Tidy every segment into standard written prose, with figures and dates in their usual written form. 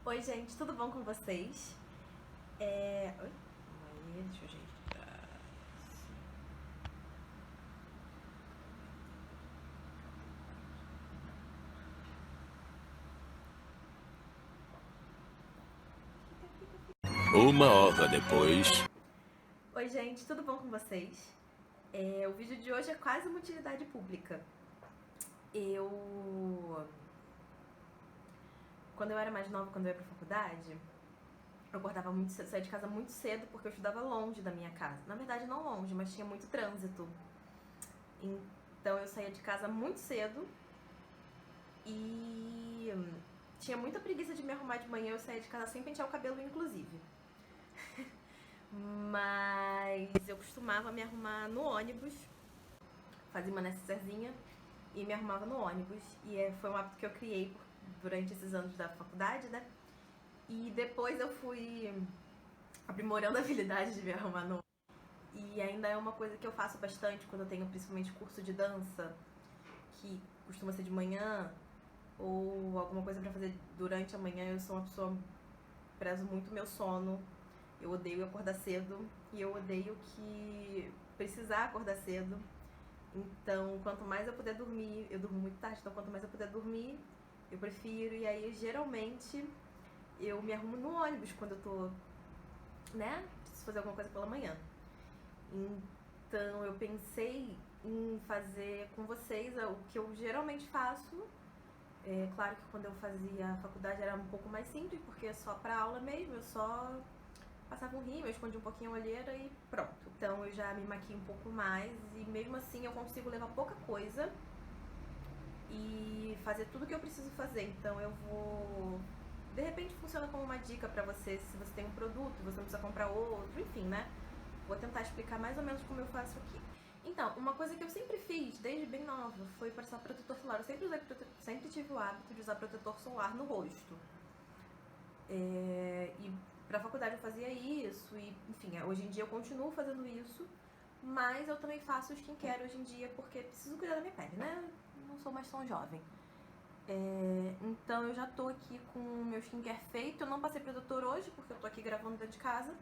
Oi, gente, tudo bom com vocês? Oi? Aí, deixa eu ajeitar. Uma hora depois. Oi, gente, tudo bom com vocês? O vídeo de hoje é quase uma utilidade pública. Quando eu era mais nova, quando eu ia pra faculdade, eu acordava muito cedo, saía de casa muito cedo porque eu estudava longe da minha casa. Na verdade, não longe, mas tinha muito trânsito. Então eu saía de casa muito cedo e tinha muita preguiça de me arrumar de manhã. Eu saía de casa sem pentear o cabelo, inclusive. Mas eu costumava me arrumar no ônibus, fazia uma necessairezinha e me arrumava no ônibus. E foi um hábito que eu criei durante esses anos da faculdade, né? E depois eu fui aprimorando a habilidade de me arrumar no ônibus. E ainda é uma coisa que eu faço bastante quando eu tenho principalmente curso de dança, que costuma ser de manhã, ou alguma coisa pra fazer durante a manhã. Eu sou uma pessoa, prezo muito meu sono. Eu odeio acordar cedo e eu odeio que precisar acordar cedo. Então, quanto mais eu puder dormir, eu durmo muito tarde, então quanto mais eu puder dormir, eu prefiro. E aí, geralmente, eu me arrumo no ônibus quando eu tô, né, preciso fazer alguma coisa pela manhã. Então, eu pensei em fazer com vocês o que eu geralmente faço. Claro que quando eu fazia a faculdade era um pouco mais simples, porque é só pra aula mesmo, eu só passava um rímel, eu escondia um pouquinho a olheira e pronto. Então eu já me maquio um pouco mais e mesmo assim eu consigo levar pouca coisa e fazer tudo que eu preciso fazer. Então eu vou... De repente funciona como uma dica pra você, se você tem um produto e você não precisa comprar outro, enfim, né? Vou tentar explicar mais ou menos como eu faço aqui. Então, uma coisa que eu sempre fiz, desde bem nova, foi passar protetor solar. Eu sempre tive o hábito de usar protetor solar no rosto. E pra faculdade eu fazia isso, e enfim, hoje em dia eu continuo fazendo isso, mas eu também faço skincare hoje em dia porque preciso cuidar da minha pele, né? Não sou mais tão jovem. Então eu já tô aqui com o meu skincare feito. Eu não passei protetor hoje porque eu tô aqui gravando dentro de casa.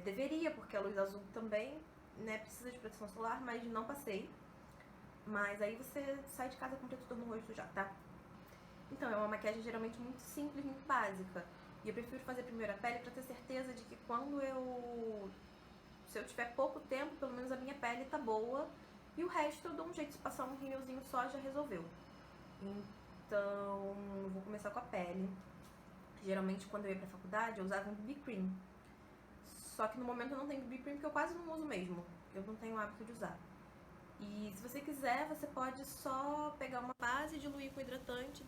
Deveria, porque a luz azul também, né, precisa de proteção solar, mas não passei. Mas aí você sai de casa com protetor no rosto já, tá? Então, é uma maquiagem geralmente muito simples, muito básica. E eu prefiro fazer primeiro a pele pra ter certeza de que se eu tiver pouco tempo, pelo menos a minha pele tá boa. E o resto eu dou um jeito, se passar um rímelzinho só, já resolveu. Então, eu vou começar com a pele. Geralmente, quando eu ia pra faculdade, eu usava um BB Cream. Só que no momento eu não tenho BB Cream porque eu quase não uso mesmo. Eu não tenho o hábito de usar. E se você quiser, você pode só pegar uma base, diluir com hidratante,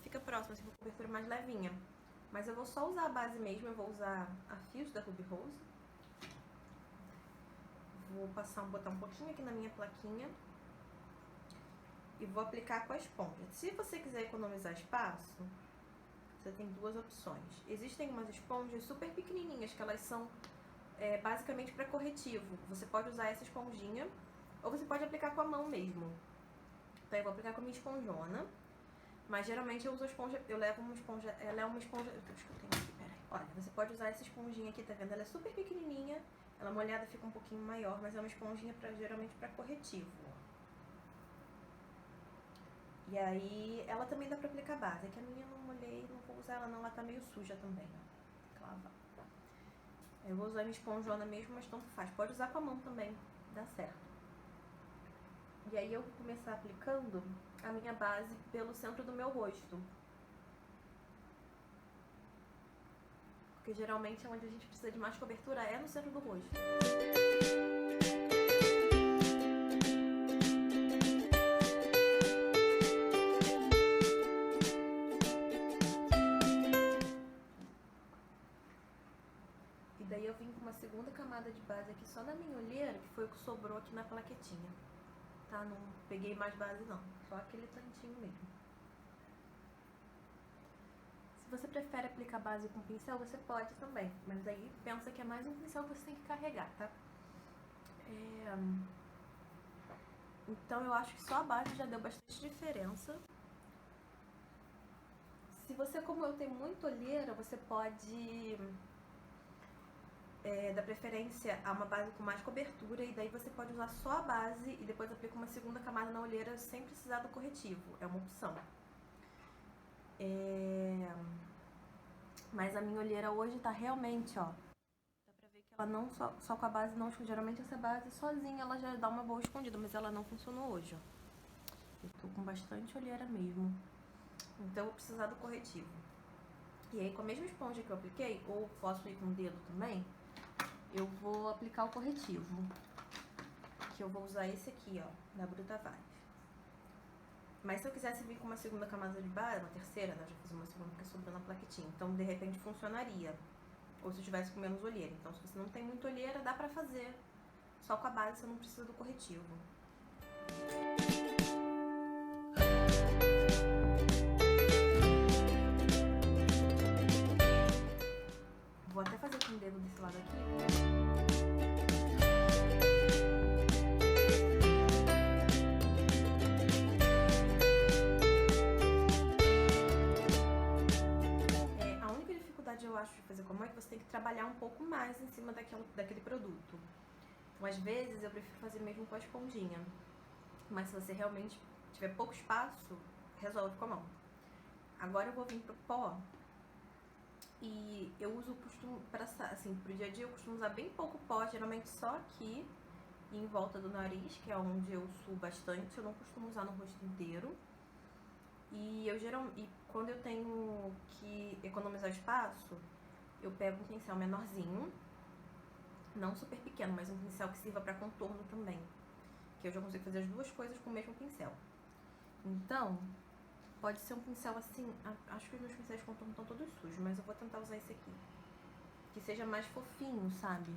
fica próximo, assim, uma cobertura mais levinha. Mas eu vou só usar a base mesmo, eu vou usar a Fios da Ruby Rose. Vou botar um pouquinho aqui na minha plaquinha. E vou aplicar com a esponja. Se você quiser economizar espaço, você tem duas opções. Existem umas esponjas super pequenininhas, que elas são basicamente para corretivo. Você pode usar essa esponjinha, ou você pode aplicar com a mão mesmo. Então eu vou aplicar com a minha esponjona. Mas geralmente eu uso a esponja, eu levo uma esponja, ela é uma esponja, acho que eu tenho aqui, peraí. Olha, você pode usar essa esponjinha aqui, tá vendo? Ela é super pequenininha, ela molhada fica um pouquinho maior, mas é uma esponjinha geralmente pra corretivo. E aí, ela também dá pra aplicar base, é que a minha eu não molhei, não vou usar ela não, ela tá meio suja também, ó. Lavar. Eu vou usar a minha esponjona mesmo, mas tanto faz. Pode usar com a mão também, dá certo. E aí eu vou começar aplicando a minha base pelo centro do meu rosto. Porque geralmente é onde a gente precisa de mais cobertura, é no centro do rosto. E daí eu vim com uma segunda camada de base aqui só na minha olheira, que foi o que sobrou aqui na plaquetinha. Tá? Não peguei mais base não, só aquele tantinho mesmo. Se você prefere aplicar base com pincel, você pode também, mas aí pensa que é mais um pincel que você tem que carregar, tá? Então eu acho que só a base já deu bastante diferença. Se você, como eu, tem muita olheira, você pode dar preferência a uma base com mais cobertura, e daí você pode usar só a base e depois aplica uma segunda camada na olheira sem precisar do corretivo. É uma opção. Mas a minha olheira hoje tá realmente, ó, dá pra ver que ela não, só com a base não, geralmente essa base sozinha ela já dá uma boa escondida, mas ela não funcionou hoje, ó. Eu tô com bastante olheira mesmo, então eu vou precisar do corretivo. E aí, com a mesma esponja que eu apliquei, ou posso ir com o dedo também, eu vou aplicar o corretivo, que eu vou usar esse aqui, ó, da Brutavage. Mas se eu quisesse vir com uma segunda camada de base, uma terceira, né, eu já fiz uma segunda porque sobrou na plaquetinha, então de repente funcionaria. Ou se eu tivesse com menos olheira. Então se você não tem muita olheira, dá pra fazer só com a base, você não precisa do corretivo. Vou até fazer com o dedo desse lado aqui. Eu acho de fazer com a mão é que você tem que trabalhar um pouco mais em cima daquele produto. Então, às vezes, eu prefiro fazer mesmo com a esponjinha. Mas se você realmente tiver pouco espaço, resolve com a mão. Agora eu vou vir pro pó. E eu costumo, assim, pro dia a dia eu costumo usar bem pouco pó, geralmente só aqui e em volta do nariz, que é onde eu suo bastante. Eu não costumo usar no rosto inteiro. E quando eu tenho que economizar espaço, eu pego um pincel menorzinho, não super pequeno, mas um pincel que sirva para contorno também, que eu já consigo fazer as duas coisas com o mesmo pincel. Então, pode ser um pincel assim, acho que os meus pincéis de contorno estão todos sujos, mas eu vou tentar usar esse aqui, que seja mais fofinho, sabe?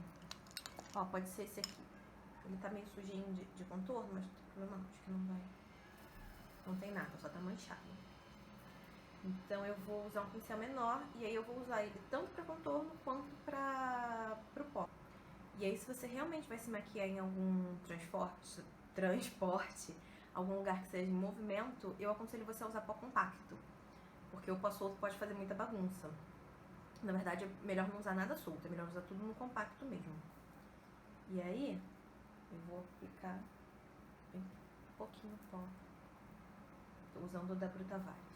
Ó, pode ser esse aqui. Ele tá meio sujinho de contorno, mas não tem problema não, acho que não vai... Não tem nada, só tá manchado. Então eu vou usar um pincel menor e aí eu vou usar ele tanto para contorno quanto pro pó. E aí, se você realmente vai se maquiar em algum transporte, algum lugar que seja em movimento, eu aconselho você a usar pó compacto, porque o pó solto pode fazer muita bagunça. Na verdade, é melhor não usar nada solto, é melhor usar tudo no compacto mesmo. E aí, eu vou aplicar bem pouquinho pó. Tô usando o da Brutavage.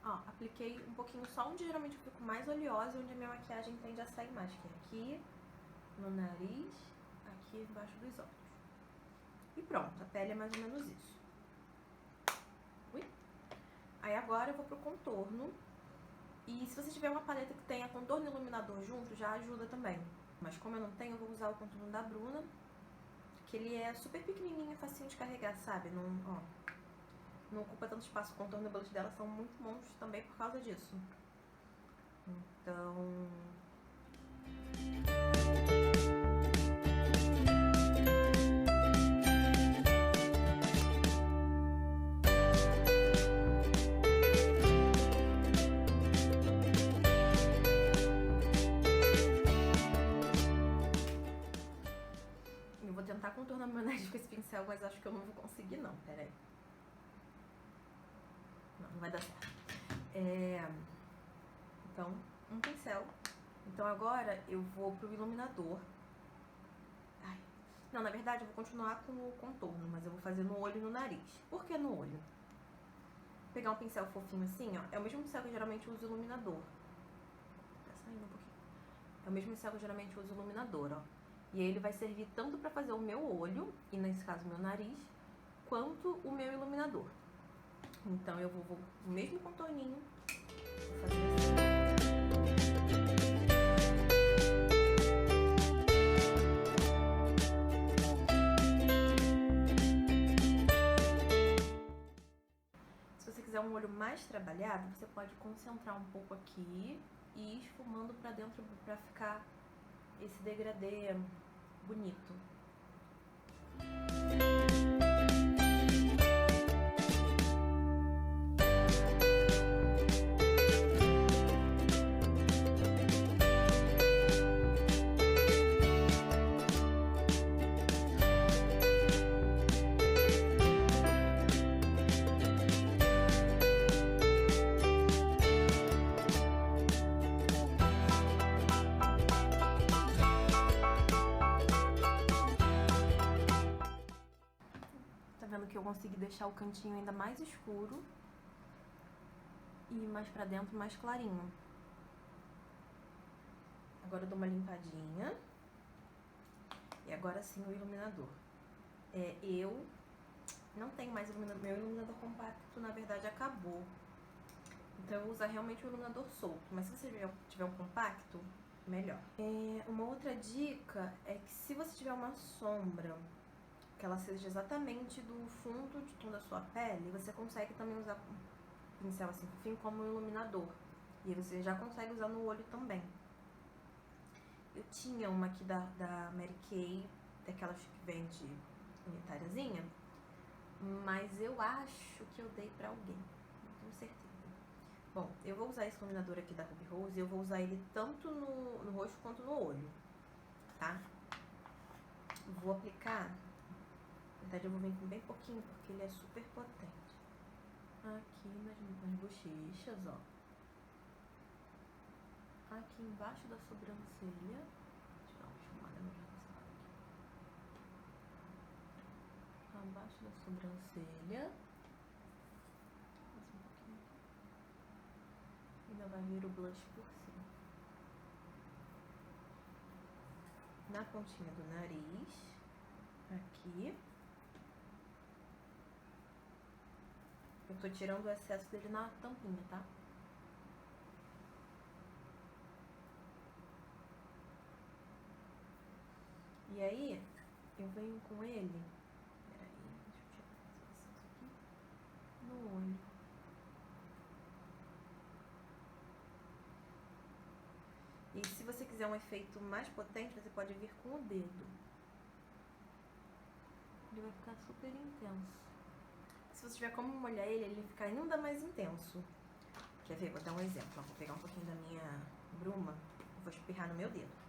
Ó, apliquei um pouquinho só onde geralmente eu fico mais oleosa e onde a minha maquiagem tende a sair mais, que é aqui no nariz, aqui embaixo dos olhos. E pronto, a pele é mais ou menos isso. Ui. Aí agora eu vou pro contorno. E se você tiver uma paleta que tenha contorno e iluminador junto, já ajuda também. Mas como eu não tenho, eu vou usar o contorno da Bruna, que ele é super pequenininho e facinho de carregar, sabe? Não ocupa tanto espaço. O contorno e o blush dela são muito bons também por causa disso. Então... eu vou tentar contornar meu nariz com esse pincel, mas acho que eu não vou conseguir não, peraí. Não vai dar certo. Então, um pincel. Então agora eu vou pro iluminador. Ai. Não, na verdade eu vou continuar com o contorno, mas eu vou fazer no olho e no nariz. Por que no olho? Vou pegar um pincel fofinho assim, ó. É o mesmo pincel que eu geralmente uso iluminador. Tá saindo um pouquinho. É o mesmo pincel que eu geralmente uso iluminador, ó. E aí ele vai servir tanto pra fazer o meu olho, e nesse caso o meu nariz, quanto o meu iluminador. Então eu vou o mesmo contorninho, vou fazer assim. Se você quiser um olho mais trabalhado, você pode concentrar um pouco aqui e ir esfumando pra dentro pra ficar esse degradê bonito. que eu consiga deixar o cantinho ainda mais escuro e mais pra dentro mais clarinho. Agora eu dou uma limpadinha. E agora sim o iluminador. Eu não tenho mais iluminador. Meu iluminador compacto, na verdade, acabou. Então eu vou usar realmente o iluminador solto. Mas se você tiver um compacto, melhor. Uma outra dica é que se você tiver uma sombra que ela seja exatamente do fundo de tom da sua pele, você consegue também usar um pincel assim fofinho como um iluminador. E você já consegue usar no olho também. Eu tinha uma aqui da Mary Kay, daquelas que vende unitáriazinha, mas eu acho que eu dei pra alguém, não tenho certeza. Bom, eu vou usar esse iluminador aqui da Ruby Rose e eu vou usar ele tanto no rosto quanto no olho, tá? Vou aplicar, na verdade eu vou vir com bem pouquinho, porque ele é super potente. Aqui nas bochechas, ó. Aqui embaixo da sobrancelha. Deixa eu dar uma chamada no aqui. Abaixo da sobrancelha. Mais um pouquinho. Ainda vai vir o blush por cima. Na pontinha do nariz. Aqui. Eu tô tirando o excesso dele na tampinha, tá? E aí, eu venho com ele. Peraí, deixa eu tirar esse excesso aqui. No olho. E se você quiser um efeito mais potente, você pode vir com o dedo. Ele vai ficar super intenso. Se você tiver como molhar ele fica ainda mais intenso. Quer ver? Vou dar um exemplo. Vou pegar um pouquinho da minha bruma e vou espirrar no meu dedo.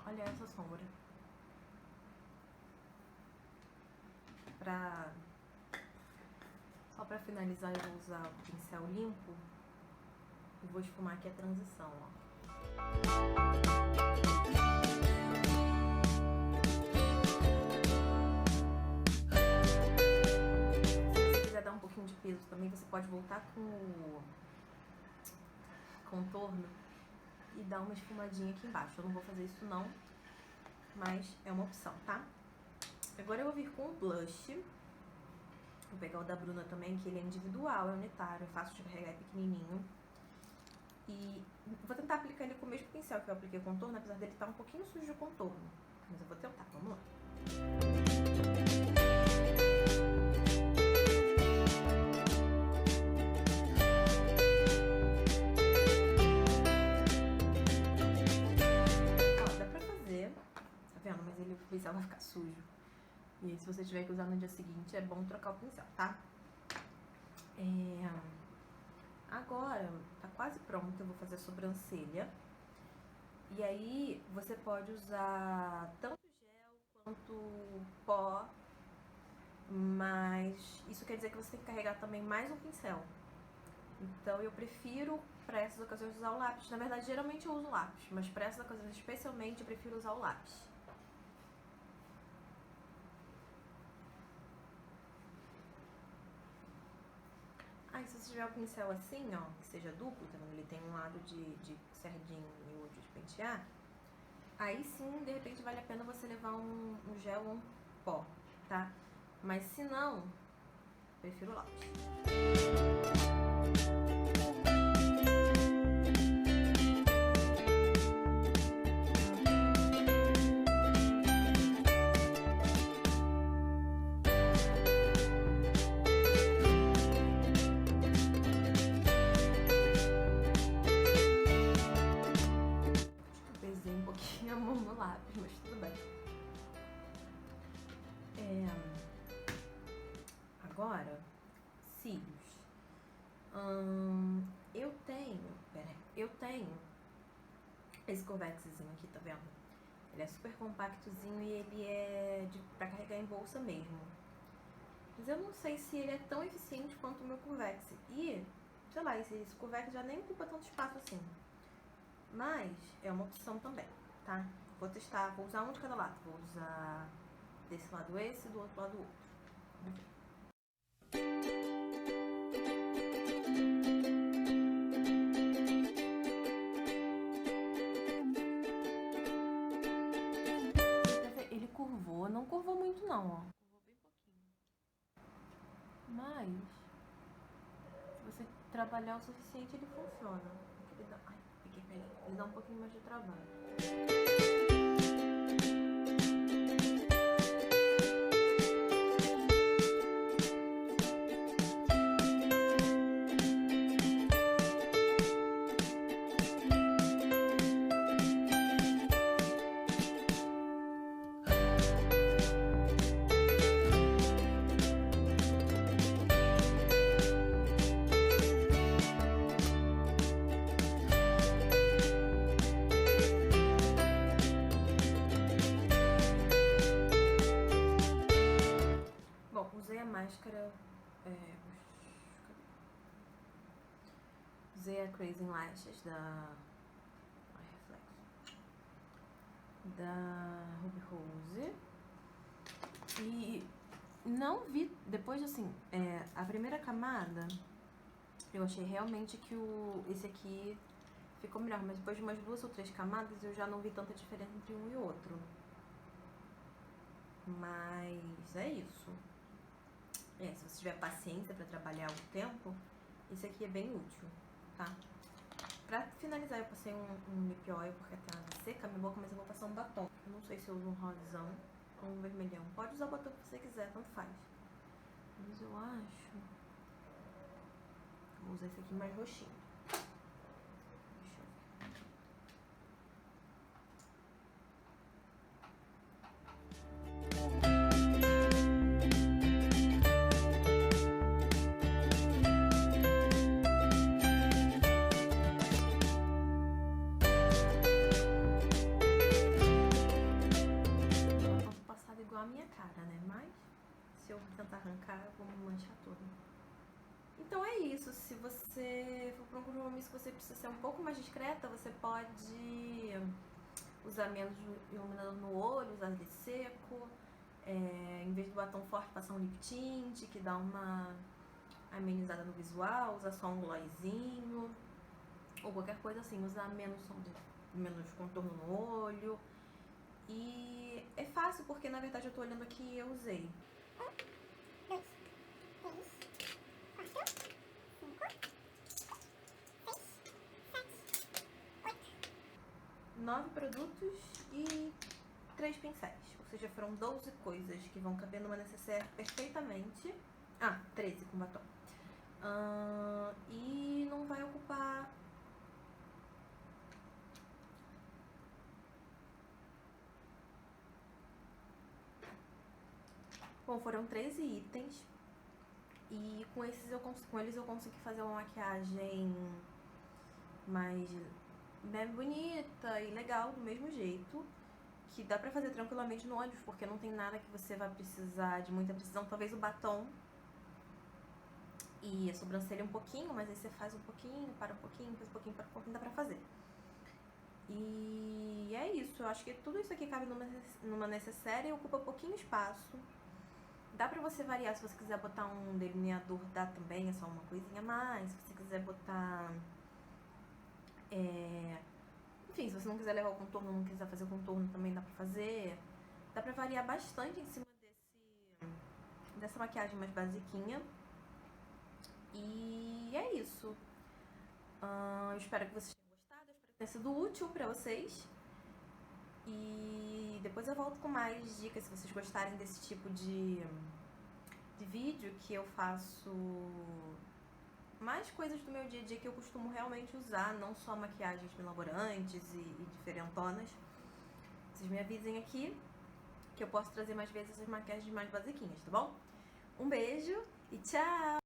Olha essa sombra. Só pra finalizar, eu vou usar o pincel limpo e vou esfumar aqui a transição, ó. Se você quiser dar um pouquinho de peso também, você pode voltar com o contorno e dar uma esfumadinha aqui embaixo. Eu não vou fazer isso não, mas é uma opção, tá? Agora eu vou vir com o blush. Vou pegar o da Bruna também, que ele é individual, é unitário, é fácil de carregar, é pequenininho. E vou tentar aplicar ele com o mesmo pincel que eu apliquei o contorno, apesar dele estar um pouquinho sujo o contorno. Mas eu vou tentar, vamos lá. Ó, dá pra fazer, tá vendo? Mas o pincel vai ficar sujo. E aí, se você tiver que usar no dia seguinte, é bom trocar o pincel, tá? Agora, tá quase pronto, eu vou fazer a sobrancelha. E aí, você pode usar tanto gel quanto pó, mas isso quer dizer que você tem que carregar também mais um pincel. Então, eu prefiro, pra essas ocasiões, usar o lápis. Na verdade, geralmente eu uso o lápis, mas pra essas ocasiões, especialmente, eu prefiro usar o lápis. Aí, se você tiver o pincel assim, ó, que seja duplo, tá vendo? Ele tem um lado de sardinha e o outro de pentear. Aí sim, de repente, vale a pena você levar um gel ou um pó, tá? Mas se não, prefiro o lápis. Pesei um pouquinho a mão no lápis, mas tudo bem. Agora, cílios. Eu tenho esse Corvexzinho aqui, tá vendo? Ele é super compactozinho e ele é pra carregar em bolsa mesmo. Mas eu não sei se ele é tão eficiente quanto o meu Corvex. E, sei lá, esse Corvex já nem ocupa tanto espaço assim. Mas é uma opção também, tá? Vou testar, vou usar um de cada lado. Vou usar desse lado esse e do outro lado o outro. Vamos ver. Ele curvou, não curvou muito não, ó. Curvou bem pouquinho. Mas, se você trabalhar o suficiente, ele funciona. Ele dá... Ai, peguei pra ele. Ele dá um pouquinho mais de trabalho. Bom, usei a máscara... Usei a Crazy Lashes da... Ai, reflexo. Da Ruby Rose. E não vi... Depois, assim, a primeira camada, eu achei realmente que esse aqui ficou melhor. Mas depois de umas 2 ou 3 camadas, eu já não vi tanta diferença entre um e outro. Mas é isso. Se você tiver paciência pra trabalhar o tempo, esse aqui é bem útil, tá? Pra finalizar, eu passei um lip oil porque tá seca a minha boca, mas eu vou passar um batom. Eu não sei se eu uso um rosão ou um vermelhão. Pode usar o batom que você quiser, tanto faz. Mas eu acho... Vou usar esse aqui mais roxinho. Deixa eu ver. Igual a minha cara, né? Mas se eu tentar arrancar, eu vou me manchar toda. Então é isso. Se você for para um compromisso que você precisa ser um pouco mais discreta, você pode usar menos iluminador no olho, usar ele seco. Em vez do batom forte, passar um lip tint, que dá uma amenizada no visual. Usar só um glossinho. Ou qualquer coisa assim. Usar menos contorno no olho. E é fácil porque, na verdade, eu tô olhando aqui e eu usei 1, 2, 3, 4, 5, 6, 7, 8, 9 produtos e 3 pincéis. Ou seja, foram 12 coisas que vão caber numa necessaire perfeitamente. 13 com batom. E não vai ocupar... Bom, foram 13 itens e com eles eu consegui fazer uma maquiagem mais bonita e legal do mesmo jeito, que dá pra fazer tranquilamente no ônibus, porque não tem nada que você vai precisar de muita precisão. Talvez o batom e a sobrancelha um pouquinho, mas aí você faz um pouquinho, para um pouquinho, faz um pouquinho, para um pouquinho, dá pra fazer. E é isso, eu acho que tudo isso aqui cabe numa necessaire e ocupa pouquinho espaço. Dá pra você variar, se você quiser botar um delineador, dá também, é só uma coisinha a mais. Se você quiser botar... Enfim, se você não quiser levar o contorno, não quiser fazer o contorno, também dá pra fazer. Dá pra variar bastante em cima dessa maquiagem mais basiquinha. E é isso. Eu espero que vocês tenham gostado, eu espero que tenha sido útil pra vocês. E depois eu volto com mais dicas, se vocês gostarem desse tipo de vídeo, que eu faço mais coisas do meu dia a dia que eu costumo realmente usar, não só maquiagens milaborantes e diferentonas. Vocês me avisem aqui que eu posso trazer mais vezes essas maquiagens mais basiquinhas, tá bom? Um beijo e tchau!